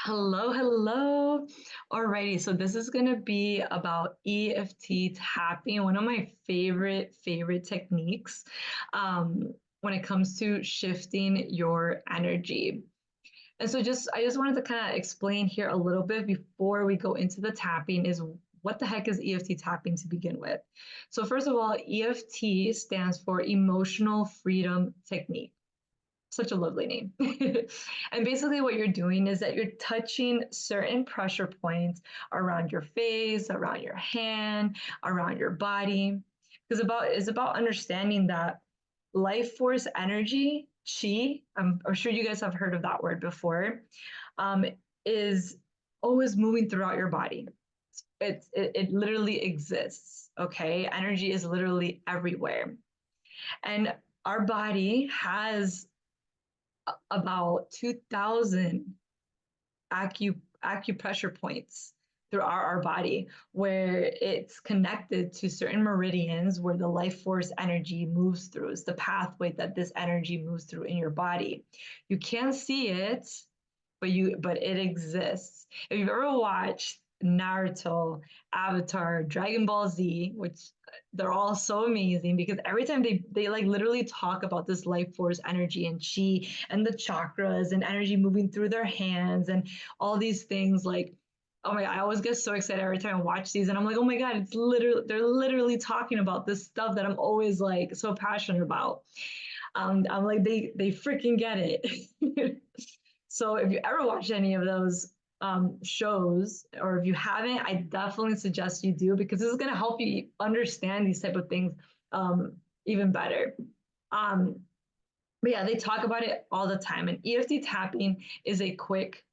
Hello, hello. Alrighty, so this is going to be about EFT tapping, one of my favorite techniques when it comes to shifting your energy. And so I just wanted to kind of explain here a little bit before we go into the tapping is what the heck is EFT tapping to begin with? So first of all, EFT stands for Emotional Freedom Technique. Such a lovely name. And basically, what you're doing is that you're touching certain pressure points around your face, around your hand, around your body. Because it's about understanding that life force energy, chi, I'm sure you guys have heard of that word before, um, is always moving throughout your body. It literally exists. Okay. Energy is literally everywhere. And our body has about 2,000 acupressure points throughout our body where it's connected to certain meridians where the life force energy moves through. It's the pathway that this energy moves through in your body. You can't see it, but it exists. If you've ever watched Naruto, Avatar, Dragon Ball Z, which they're all so amazing because every time they like literally talk about this life force energy and chi and the chakras and energy moving through their hands and all these things like oh my God, I always get so excited every time I watch these and I'm like, oh my God, they're literally talking about this stuff that I'm always like so passionate about. I'm like, they freaking get it. So if you ever watch any of those shows, or if you haven't, I definitely suggest you do because this is going to help you understand these type of things um, even better. Um, but yeah, they talk about it all the time. And EFT tapping is a quick,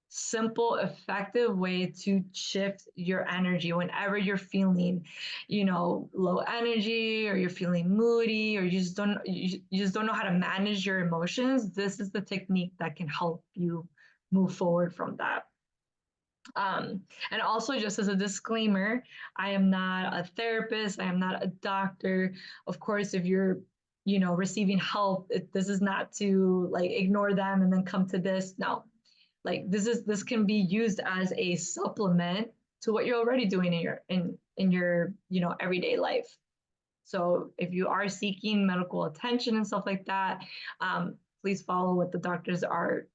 simple, effective way to shift your energy whenever you're feeling, low energy or you're feeling moody or you just don't know how to manage your emotions. This is the technique that can help you move forward from that. And also, just as a disclaimer, I am not a therapist. I am not a doctor. Of course, if you're, receiving help, this is not to like ignore them and then come to this. No, like this can be used as a supplement to what you're already doing in your everyday life. So if you are seeking medical attention and stuff like that, please follow what the doctors are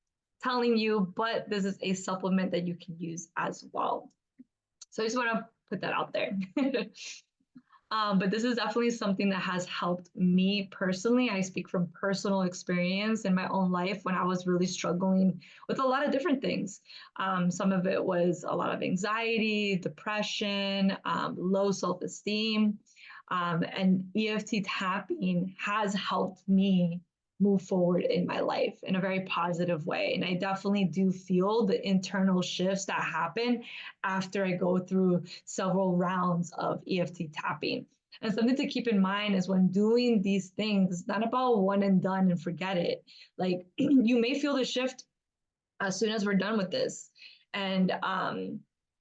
telling you, but this is a supplement that you can use as well. So I just want to put that out there. But this is definitely something that has helped me personally. I speak from personal experience in my own life when I was really struggling with a lot of different things. Some of it was a lot of anxiety, depression, low self esteem. And EFT tapping has helped me move forward in my life in a very positive way. And I definitely do feel the internal shifts that happen after I go through several rounds of EFT tapping. And something to keep in mind is when doing these things, it's not about one and done and forget it. Like you may feel the shift as soon as we're done with this. And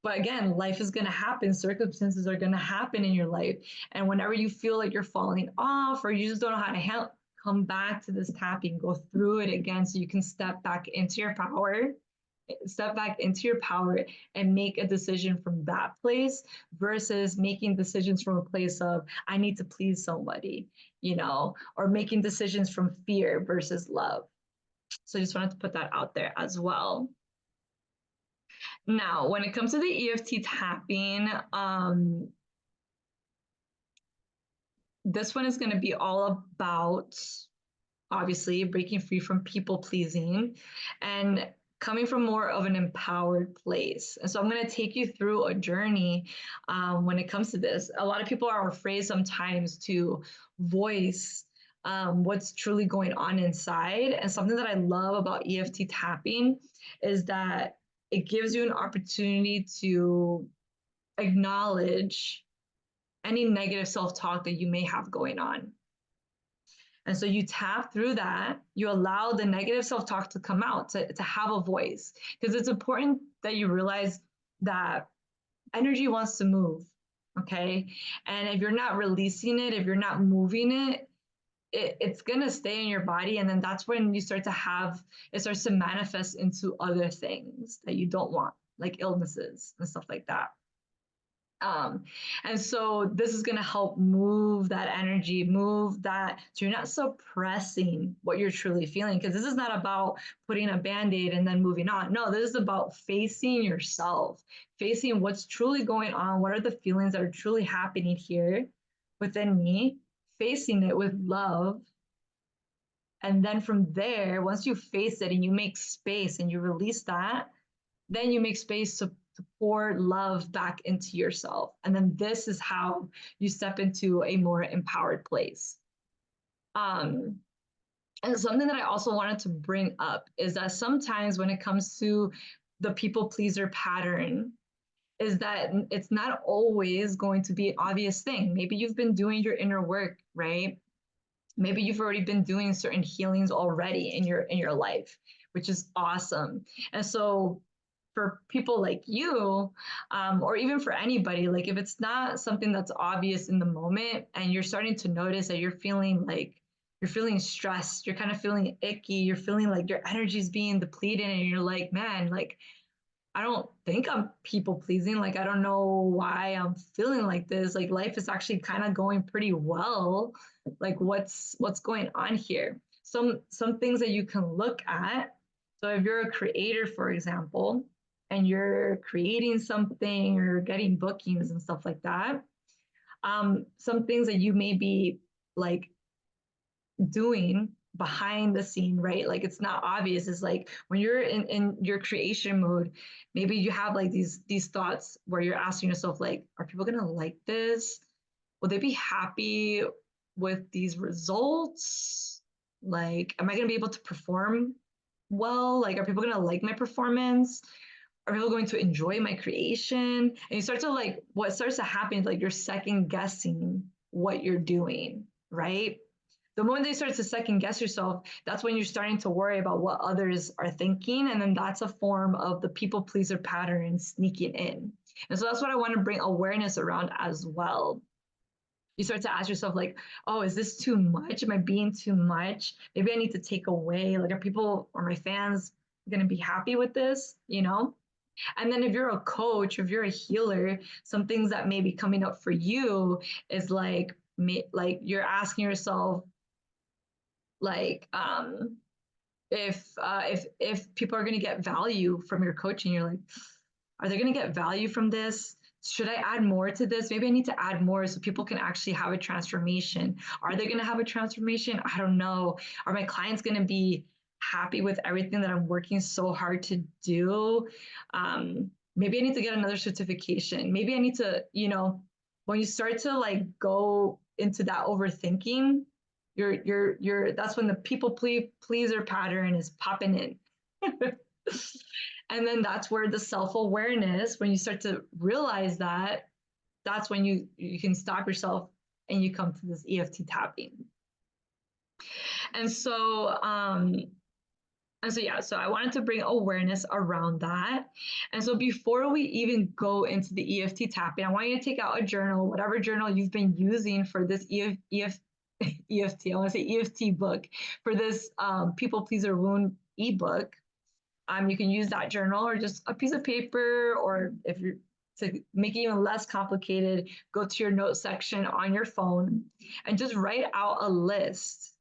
but again, life is going to happen, circumstances are going to happen in your life. And whenever you feel like you're falling off or you just don't know how to help, come back to this tapping, go through it again so you can step back into your power and make a decision from that place versus making decisions from a place of I need to please somebody, or making decisions from fear versus love. So I just wanted to put that out there as well. Now, when it comes to the EFT tapping, this one is going to be all about obviously breaking free from people pleasing and coming from more of an empowered place. And so I'm going to take you through a journey when it comes to this. A lot of people are afraid sometimes to voice what's truly going on inside. And something that I love about EFT tapping is that it gives you an opportunity to acknowledge any negative self-talk that you may have going on. And so you tap through that, you allow the negative self-talk to come out, to have a voice. Because it's important that you realize that energy wants to move, okay? And if you're not releasing it, if you're not moving it, it's going to stay in your body. And then that's when you start to have, it starts to manifest into other things that you don't want, like illnesses and stuff like that. Um, and so this is going to help move that energy, move that. So you're not suppressing what you're truly feeling, because this is not about putting a band-aid and then moving on. No, this is about facing yourself, facing what's truly going on. What are the feelings that are truly happening here within me, facing it with love. And then from there, once you face it and you make space and you release that, then you make space to pour love back into yourself. And then this is how you step into a more empowered place. And something that I also wanted to bring up is that sometimes when it comes to the people pleaser pattern, is that it's not always going to be an obvious thing. Maybe you've been doing your inner work, right? Maybe you've already been doing certain healings already in your life, which is awesome. And so for people like you, or even for anybody, like if it's not something that's obvious in the moment and you're starting to notice that you're feeling stressed, you're kind of feeling icky, you're feeling like your energy is being depleted, and you're like, man, like I don't think I'm people pleasing. Like, I don't know why I'm feeling like this. Like, life is actually kind of going pretty well. Like, what's going on here? Some things that you can look at. So if you're a creator, for example, and you're creating something or getting bookings and stuff like that, some things that you may be like doing behind the scene, right? Like it's not obvious. It's like when you're in your creation mode, maybe you have like these thoughts where you're asking yourself, like, are people gonna like this? Will they be happy with these results? Like, am I gonna be able to perform well? Like, are people gonna like my performance? Are people going to enjoy my creation? And you start to like, what starts to happen is like you're second guessing what you're doing, right? The moment they start to second guess yourself, that's when you're starting to worry about what others are thinking. And then that's a form of the people pleaser pattern sneaking in. And so that's what I want to bring awareness around as well. You start to ask yourself, like, oh, is this too much? Am I being too much? Maybe I need to take away. Like, are people or my fans going to be happy with this? You know? And then if you're a coach, if you're a healer, some things that may be coming up for you is like you're asking yourself, like if people are going to get value from your coaching, you're like, are they going to get value from this? Should I add more to this? Maybe I need to add more so people can actually have a transformation. Are they going to have a transformation? I don't know. Are my clients going to be happy with everything that I'm working so hard to do? Maybe I need to get another certification. Maybe I need to, when you start to like go into that overthinking, you're that's when the people pleaser pattern is popping in. And then that's where the self-awareness, when you start to realize that, that's when you can stop yourself and you come to this EFT tapping. And so so I wanted to bring awareness around that. And so before we even go into the EFT tapping, I want you to take out a journal, whatever journal you've been using for this EFT, I want to say EFT book, for this People Pleaser Wound ebook. You can use that journal or just a piece of paper, or if you're to make it even less complicated, go to your notes section on your phone and just write out a list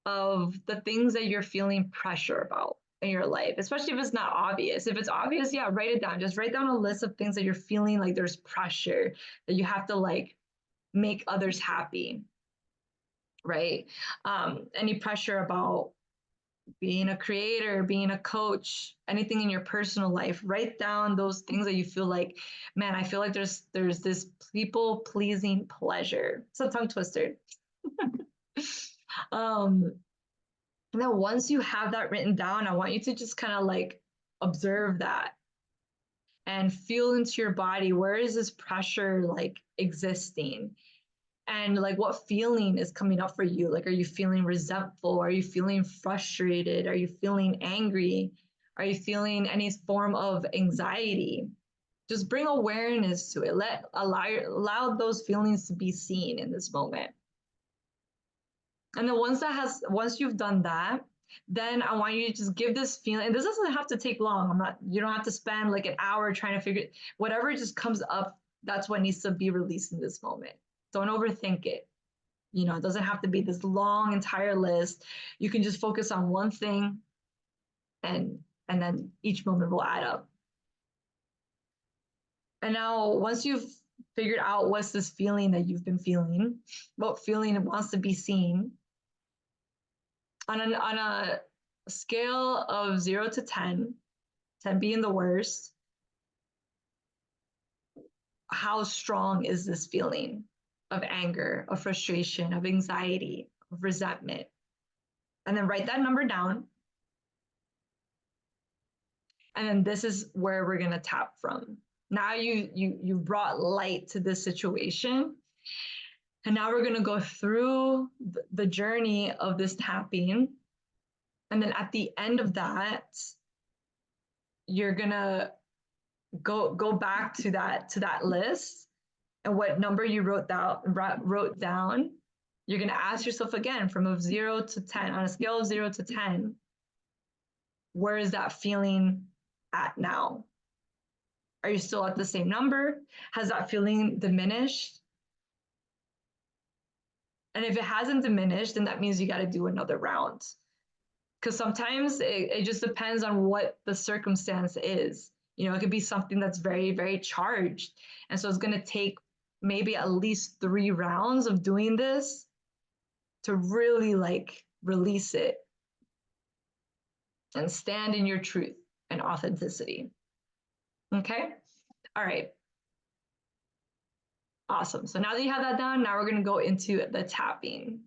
of the things that you're feeling pressure about in your life, especially if it's not obvious. If it's obvious, yeah, write it down. Just write down a list of things that you're feeling like there's pressure, that you have to like make others happy, right? Any pressure about being a creator, being a coach, anything in your personal life, write down those things that you feel like, man, I feel like there's this people pleasing pleasure. It's a tongue twister. And then once you have that written down, I want you to just kind of like observe that and feel into your body. Where is this pressure like existing? And like what feeling is coming up for you? Like, are you feeling resentful? Are you feeling frustrated? Are you feeling angry? Are you feeling any form of anxiety? Just bring awareness to it. Allow those feelings to be seen in this moment. And then once you've done that, then I want you to just give this feeling. And this doesn't have to take long. You don't have to spend like an hour trying to figure it. Whatever just comes up, that's what needs to be released in this moment. Don't overthink it. It doesn't have to be this long entire list. You can just focus on one thing, and then each moment will add up. And now once you've figured out what's this feeling that you've been feeling, what feeling it wants to be seen, on a scale of 0 to 10, 10 being the worst, how strong is this feeling of anger, of frustration, of anxiety, of resentment? And then write that number down. And then this is where we're going to tap from. Now you brought light to this situation. And now we're going to go through the journey of this tapping. And then at the end of that, you're going to go back to that list, and what number you wrote down, you're going to ask yourself again, from a 0 to 10, on a scale of 0 to 10, where is that feeling at now? Are you still at the same number? Has that feeling diminished? And if it hasn't diminished, then that means you got to do another round. Because sometimes it just depends on what the circumstance is. It could be something that's very, very charged. And so it's going to take maybe at least 3 rounds of doing this to really like release it and stand in your truth and authenticity. Okay? All right. Awesome. So now that you have that down, now we're going to go into the tapping.